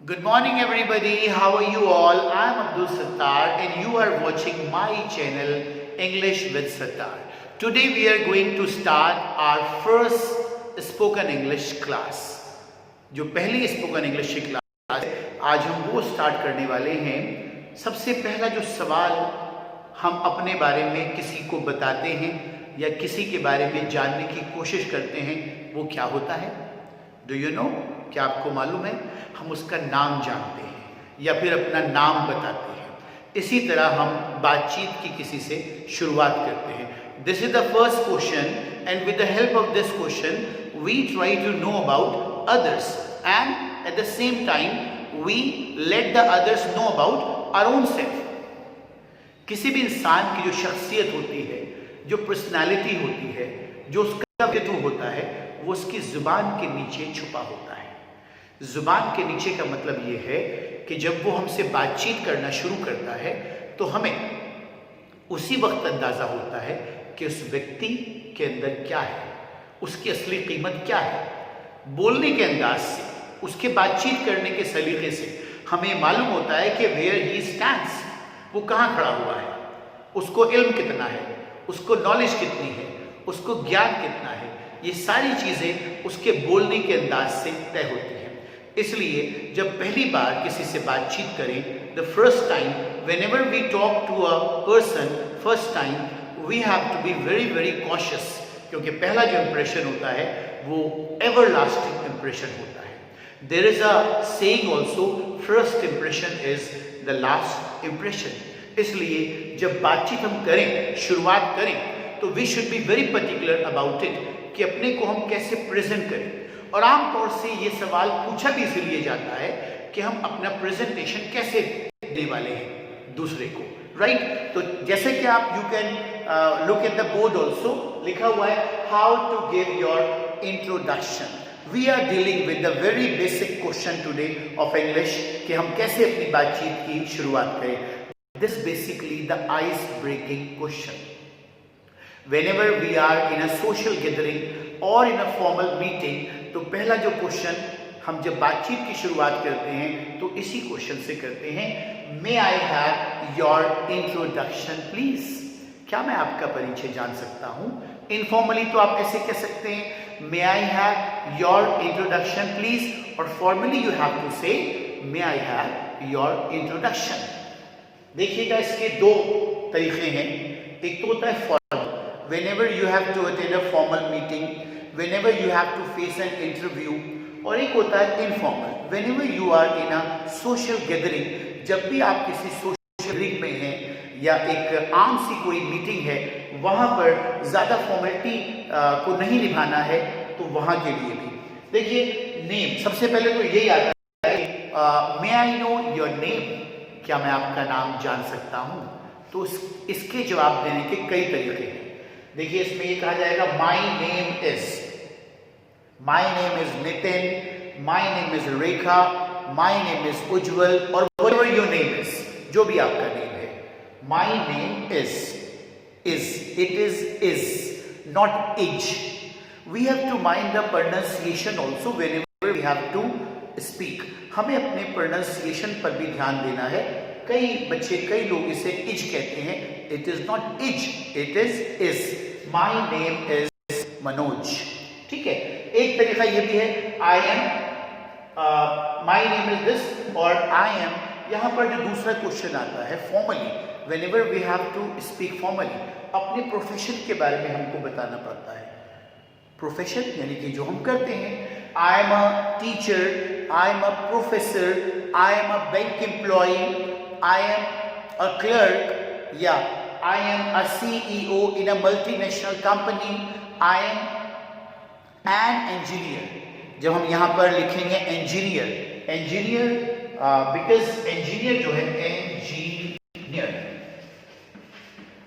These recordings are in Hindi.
Good morning everybody, how are you all? I am Abdul Sattar and you are watching my channel English with Sattar. Today we are going to start our first spoken English class. जो पहली spoken English की क्लास है, आज हम वो स्टार्ट करने वाले हैं। सबसे पहला जो सवाल हम अपने बारे में किसी को बताते हैं या किसी के बारे में जानने की कोशिश करते हैं, वो क्या होता है? Do you know? क्या आपको मालूम है? हम उसका नाम जानते हैं या फिर अपना नाम बताते हैं। इसी तरह हम बातचीत की किसी से शुरुआत करते हैं। This is the first question and with the help of this question we try to know about others and at the same time we let the others know about our own self. किसी भी इंसान की जो शख्सियत होती है, जो पर्सनैलिटी होती है, जो उसका व्यक्तित्व होता है, वो उसकी जुबान के नीचे छुपा होता है। जुबान के नीचे का मतलब ये है कि जब वो हमसे बातचीत करना शुरू करता है तो हमें उसी वक्त अंदाजा होता है कि उस व्यक्ति के अंदर क्या है, उसकी असली कीमत क्या है। बोलने के अंदाज से, उसके बातचीत करने के सलीके से हमें मालूम होता है कि वेयर ही स्टैंड्स, वो कहाँ खड़ा हुआ है, उसको इल्म कितना है, उसको नॉलेज कितनी है, उसको ज्ञान कितना है। ये सारी चीज़ें उसके बोलने के अंदाज से तय होती हैं। इसलिए जब पहली बार किसी से बातचीत करें, the first time whenever we talk to a person first time we have to be very very cautious, क्योंकि पहला जो इंप्रेशन होता है वो एवर लास्टिंग इंप्रेशन होता है। There is a saying also, first impression is the last impression. इसलिए जब बातचीत हम करें, शुरुआत करें, तो we should be very particular about it कि अपने को हम कैसे प्रेजेंट करें। और आमतौर से ये सवाल पूछा भी इसलिए जाता है कि हम अपना प्रेजेंटेशन कैसे देने वाले हैं दूसरे को, राइट? तो जैसे कि आप you can look at the board also, लिखा हुआ है how to give your introduction. We are dealing with the very basic question today of English कि हम कैसे अपनी बातचीत की शुरुआत करें। This basically the ice breaking question. Whenever we are in a social gathering or in a formal meeting, तो पहला जो क्वेश्चन हम जब बातचीत की शुरुआत करते हैं तो इसी क्वेश्चन से करते हैं, may I have your introduction please. क्या मैं आपका परिचय जान सकता हूँ? इनफॉर्मली तो आप ऐसे कह सकते हैं, may I have your introduction please, और formally you have to say may I have your introduction. देखिएगा, इसके दो तरीके हैं। एक तो होता है whenever you have to attend a formal meeting, whenever you have to face an interview, और एक होता है informal, whenever you are in a social gathering, जब भी आप किसी social gathering में हैं या एक आम सी कोई मीटिंग है, वहाँ पर ज़्यादा फॉर्मेलिटी को नहीं निभाना है, तो वहाँ के लिए भी देखिए नेम। सबसे पहले तो यही आता है, मे आई नो योर नेम, क्या मैं आपका नाम जान सकता हूँ? तो इसके जवाब देने के कई तरीके हैं। देखिए, इसमें ये कहा जाएगा my name is Nitin, my name is Rekha, my name is Ujjwal, और whatever your name is, जो भी आपका नेम है। My name it is not is. We have to mind the pronunciation also whenever we have to speak. हमें अपने प्रोनाउंसिएशन पर भी ध्यान देना है। कई बच्चे, कई लोग इसे इज कहते हैं। It is not is, it is. My name is Manoj, ठीक है। एक तरीका ये भी है, I am, my name is this, और आई एम। यहाँ पर जो दूसरा क्वेश्चन आता है formally, whenever we have to speak formally, अपने प्रोफेशन के बारे में हमको बताना पड़ता है। प्रोफेशन यानी कि जो हम करते हैं, I am a teacher, I am a professor, I am a bank employee, I am a clerk, yeah, I am a CEO in a multinational company, I am an engineer। जब हम यहाँ पर लिखेंगे engineer, because engineer जो है engineer,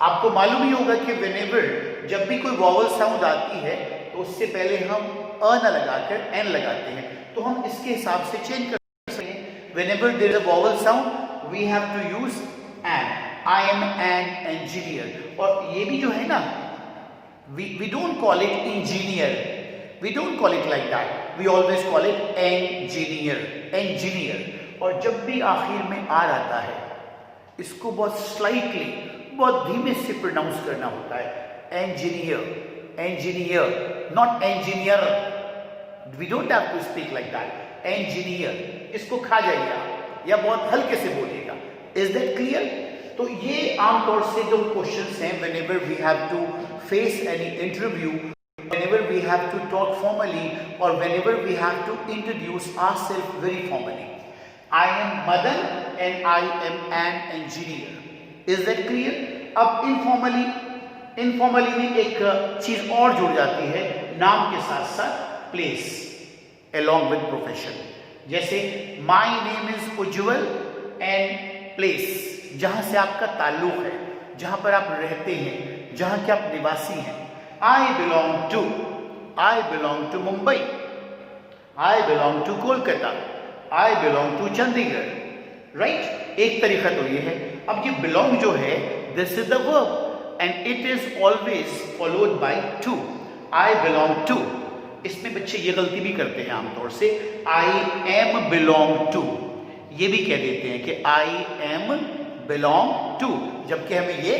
आपको मालूम ही होगा कि whenever जब भी कोई वॉवल साउंड आती है तो उससे पहले हम अ न लगाकर एन लगाते हैं। तो हम इसके हिसाब से चेंज कर सकते हैं। whenever there is a vowel sound we have to use an। I am an engineer। और ये भी जो है ना, we don't call it engineer, we don't call it like that, we always call it engineer, engineer। और जब भी आखिर में आर आता है, इसको बहुत स्लाइटली, बहुत धीमे से प्रोनाउंस करना होता है। engineer, engineer, not engineer, we don't have to speak like that। engineer, इसको खा जाइएगा या बहुत हल्के से बोलिएगा। Is that clear? तो ये आमतौर से जो क्वेश्चंस हैं, whenever we have to face any interview, whenever we have to talk formally, or whenever we have to introduce ourselves very formally। I am Madan and I am an engineer। Is that clear? अब informally में एक चीज और जुड़ जाती है नाम के साथ साथ, place along with profession। जैसे my name is Ujjwal and place, जहां से आपका ताल्लुक है, जहां पर आप रहते हैं, जहां के आप निवासी हैं। I belong to Mumbai, I belong to Kolkata, I belong to Chandigarh. Right? एक तरीका तो ये है। अब ये belong जो है, this is the verb and it is always followed by to। I belong to, इसमें बच्चे ये गलती भी करते हैं आमतौर से, I am belong to, ये भी कह देते हैं कि I am belong to, जबकि हमें ये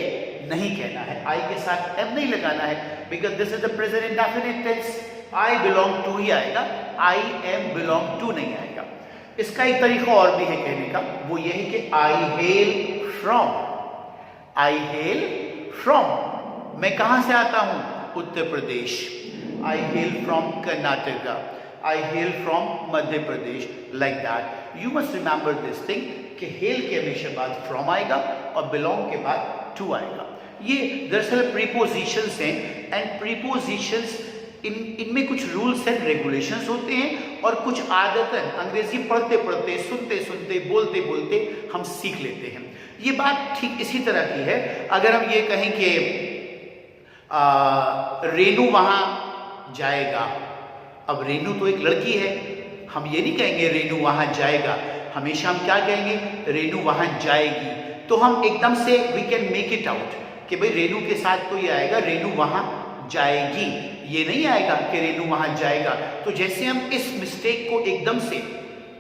नहीं कहना है, I के साथ am नहीं लगाना है, because this is the present indefinite tense। I belong to ही आएगा, I am belong to नहीं आएगा। इसका एक तरीका और भी है कहने का, वो ये है कि I hail from, I hail from, मैं कहां से आता हूं? Uttar Pradesh. I hail from Karnataka, I hail from Madhya Pradesh, like that। You must remember this thing कि hail के हमेशा बाद from आएगा और belong के बाद to आएगा। ये दरअसल प्रीपोजिशंस हैं, एंड प्रीपोजिशंस इनमें कुछ रूल्स एंड रेगुलेशंस होते हैं, और कुछ आदतन अंग्रेजी पढ़ते पढ़ते, सुनते सुनते, बोलते बोलते हम सीख लेते हैं। ये बात ठीक इसी तरह की है। अगर हम ये कहें कि रेनू वहां जाएगा, अब रेनू तो एक लड़की है, हम ये नहीं कहेंगे रेनू वहां जाएगा, हमेशा हम क्या कहेंगे? रेनू वहां जाएगी। तो हम एकदम से we can make it out कि भाई रेनू के साथ तो ये आएगा रेनू वहां जाएगी, ये नहीं आएगा कि रेनू वहां जाएगा। तो जैसे हम इस मिस्टेक को एकदम से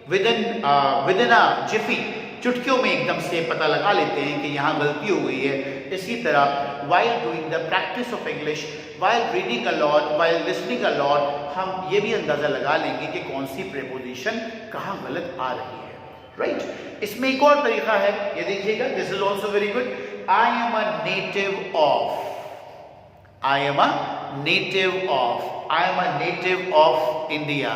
विद इन अ जिफी, चुटकियों में एकदम से पता लगा लेते हैं कि यहाँ गलती हो गई है, इसी तरह while doing the practice of English, while reading a lot, while listening a lot, हम ये भी अंदाजा लगा लेंगे कि कौन सी प्रेपोजिशन कहाँ गलत आ रही है। राइट? इसमें एक और तरीका है, ये देखिएगा, this is also very good. I am a native of, I am a native of, I am a native of India,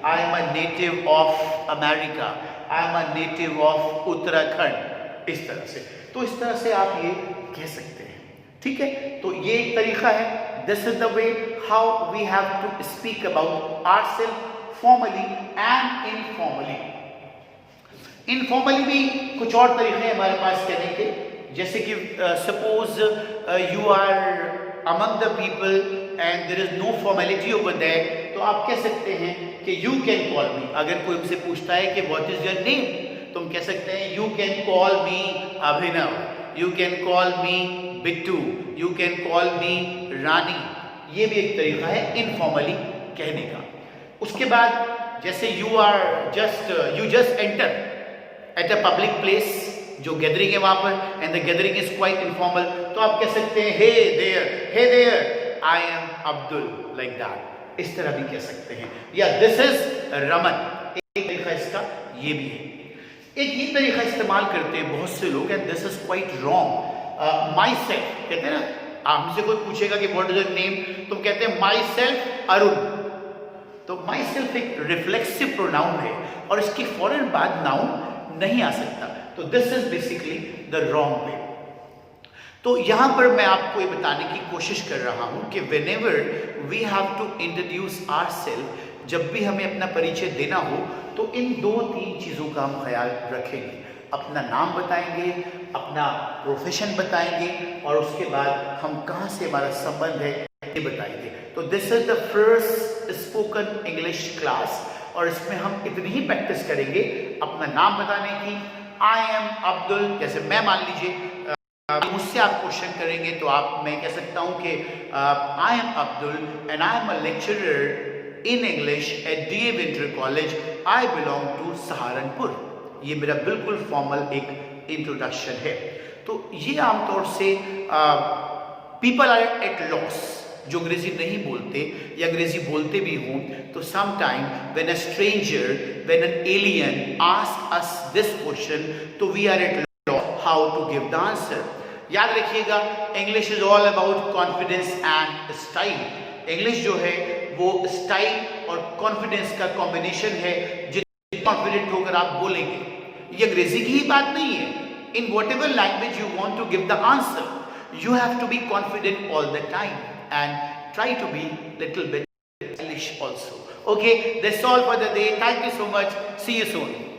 I am a native of America, I am a native of Uttarakhand. इस तरह से, तो इस तरह से आप ये कह सकते हैं। ठीक है? तो ये एक तरीका है। This is the way how we have to speak about ourself formally and informally. Informally भी कुछ और तरीके हैं हमारे पास कहने के, जैसे कि suppose you are among the people and there is no formality over there, तो आप कह सकते हैं कि यू कैन कॉल मी। अगर कोई हमसे पूछता है कि व्हाट इज योर नेम, तो हम कह सकते हैं you can call me Abhinav, you can call me Bittu, you can call me Rani. ये भी एक तरीका है इनफॉर्मली कहने का। उसके बाद जैसे you just enter at a public place, जो गैदरिंग है वहां पर, and the gathering is quite informal, तो आप कह सकते हैं hey there I am Abdul, like that. इस तरह भी कह सकते हैं। या दिस इज रमन, एक तरीका इसका ये भी है। एक ही तरीका इस्तेमाल करते हैं बहुत से लोग, and this is quite wrong. My self कहते हैं ना, हमसे कोई पूछेगा कि व्हाट इज योर नेम, तो कहते हैं माई सेल्फ अरुण। तो माई सेल्फ एक रिफ्लेक्सिव प्रोनाउन है और इसके फौरन बाद नाउन नहीं आ सकता। तो this is basically the wrong way. तो यहां पर मैं आपको ये बताने की कोशिश कर रहा हूं कि whenever we have to introduce ourself, जब भी हमें अपना परिचय देना हो, तो इन 2-3 चीजों का हम ख्याल रखेंगे। अपना नाम बताएंगे, अपना प्रोफेशन बताएंगे, और उसके बाद हम कहां से हमारा संबंध है ये बताएंगे। तो this is the first spoken English class, और इसमें हम इतनी ही प्रैक्टिस करेंगे अपना नाम बताने की। आई एम अब्दुल, जैसे मैं मान लीजिए मुझसे आप क्वेश्चन करेंगे तो मैं कह सकता हूं कि आई am Abdul and I am a lecturer in English at DA Winter College. I belong to Saharanpur. ये मेरा बिल्कुल फॉर्मल एक इंट्रोडक्शन है. तो ये आमतौर से पीपल आर एट लॉस, जो अंग्रेजी नहीं बोलते या अंग्रेजी बोलते भी हों, तो sometime when a stranger, when an alien ask us this question, तो we are at loss how to give the answer. याद रखिएगा, English is all about confidence and style. English जो है वो स्टाइल और कॉन्फिडेंस का कॉम्बिनेशन है. जितने कॉन्फिडेंट होकर आप बोलेंगे, ये अंग्रेजी की ही बात नहीं है. In whatever language you want to give the answer, you have to be confident all the time and try to be little bit stylish also. Okay, that's all for the day. Thank you so much. See you soon.